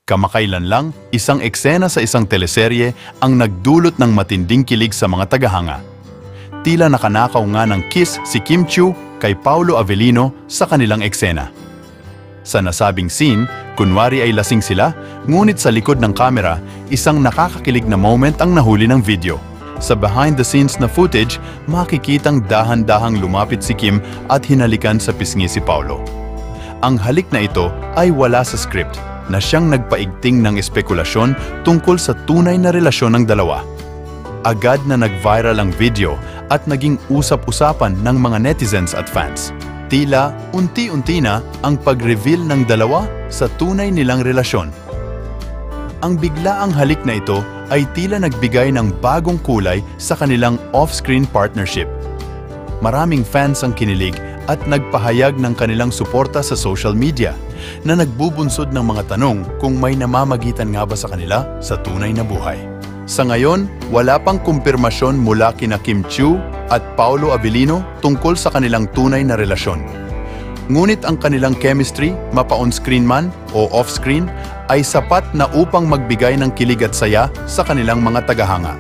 Kamakailan lang, isang eksena sa isang teleserye ang nagdulot ng matinding kilig sa mga tagahanga. Tila nakanakaw nga ng kiss si Kim Chiu kay Paolo Avellino sa kanilang eksena. Sa nasabing scene, kunwari ay lasing sila, ngunit sa likod ng kamera, isang nakakakilig na moment ang nahuli ng video. Sa behind-the-scenes na footage, makikitang dahan-dahang lumapit si Kim at hinalikan sa pisngi si Paolo. Ang halik na ito ay wala sa script, na siyang nagpaigting ng espekulasyon tungkol sa tunay na relasyon ng dalawa. Agad na nag-viral ang video at naging usap-usapan ng mga netizens at fans. Tila unti-unti na ang pag-reveal ng dalawa sa tunay nilang relasyon. Ang biglaang halik na ito ay tila nagbigay ng bagong kulay sa kanilang off-screen partnership. Maraming fans ang kinilig at nagpahayag ng kanilang suporta sa social media na nagbubunsod ng mga tanong kung may namamagitan nga ba sa kanila sa tunay na buhay. Sa ngayon, wala pang kumpirmasyon mula kina Kim Chiu at Paolo Avellino tungkol sa kanilang tunay na relasyon. Ngunit ang kanilang chemistry, mapa-on-screen man o off-screen, ay sapat na upang magbigay ng kilig at saya sa kanilang mga tagahanga.